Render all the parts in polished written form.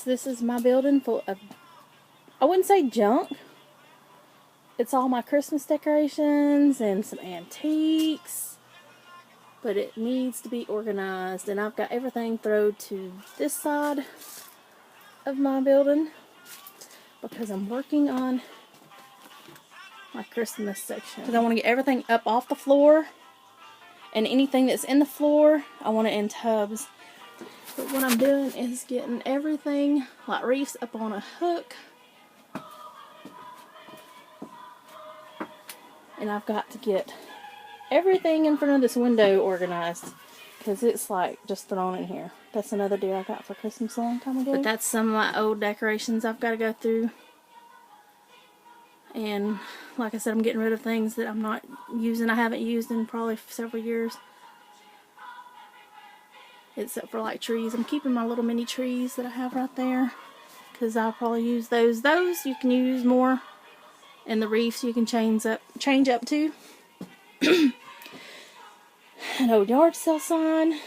this is my building full of, I wouldn't say junk. It's all my Christmas decorations and some antiques. But it needs to be organized. And I've got everything thrown to this side of my building because I'm working on my Christmas section. Because I want to get everything up off the floor. And anything that's in the floor, I want it in tubs. But what I'm doing is getting everything, like wreaths, up on a hook. And I've got to get everything in front of this window organized. Because it's like just thrown in here. That's another deal I got for Christmas a long time ago. But that's some of my old decorations I've got to go through. And like I said, I'm getting rid of things that I'm not using. I haven't used in probably several years. Except for like trees. I'm keeping my little mini trees that I have right there. Because I'll probably use those. Those you can use more. And the wreaths you can change up to. An old yard sale sign.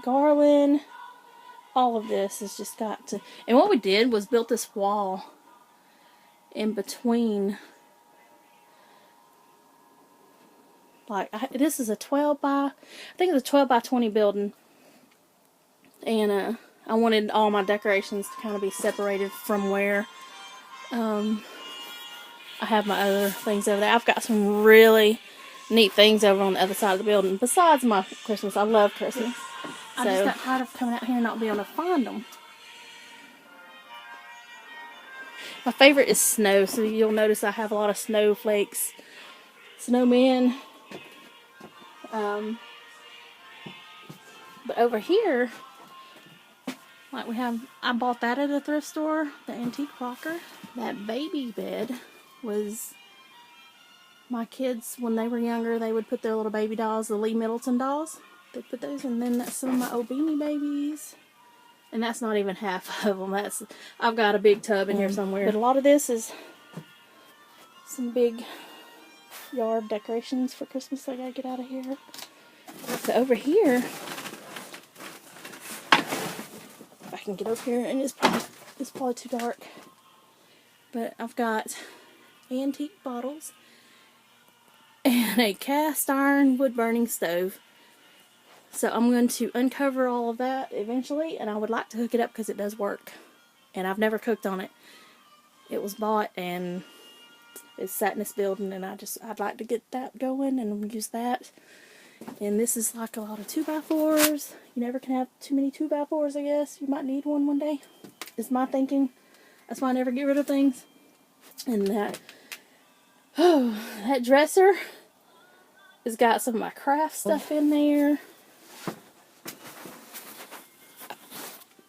Garland. All of this has just got to... And what we did was built this wall in between. Like, this is a 12 by... I think it's a 12 by 20 building. And I wanted all my decorations to kind of be separated from where I have my other things over there. I've got some really neat things over on the other side of the building. Besides my Christmas. I love Christmas. I just got tired of coming out here and not being able to find them. My favorite is snow. So you'll notice I have a lot of snowflakes. Snowmen. But over here... Like I bought that at a thrift store, the antique rocker. That baby bed was my kids, when they were younger, they would put their little baby dolls, the Lee Middleton dolls. They put those, and then that's some of my old Beanie Babies. And that's not even half of them. I've got a big tub in here somewhere. But a lot of this is some big yard decorations for Christmas I gotta get out of here. So over here, I can get over here, and it's probably too dark. But I've got antique bottles and a cast iron wood burning stove. So I'm going to uncover all of that eventually, and I would like to hook it up because it does work. And I've never cooked on it. It was bought and it's sat in this building, and I'd like to get that going and use that. And this is like a lot of 2x4s. You never can have too many 2x4s, I guess. You might need one day, is my thinking. That's why I never get rid of things. And that dresser has got some of my craft stuff in there.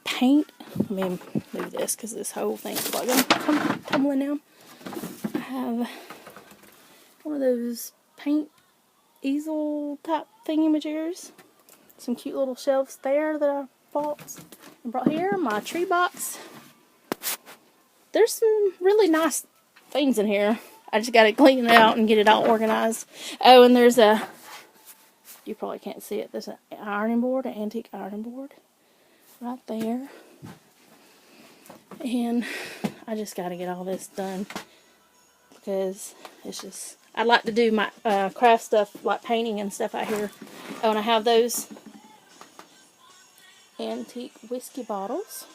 Paint. Let me move this because this whole thing's like tumbling down. I have one of those paint easel type thingamajigers. Some cute little shelves there that I bought and brought here. My tree box. There's some really nice things in here. I just got to clean it out and get it all organized. Oh, and there's you probably can't see it. There's an ironing board, an antique ironing board right there. And I just got to get all this done because it's just... I'd like to do my craft stuff, like painting and stuff out here. Oh, and I have those antique whiskey bottles.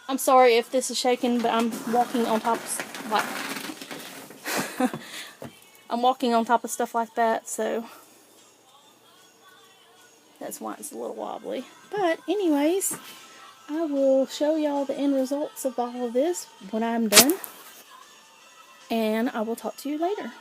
I'm sorry if this is shaking, but I'm walking on top of, I'm walking on top of stuff like that, so that's why it's a little wobbly. But anyways, I will show y'all the end results of all of this when I'm done. And I will talk to you later.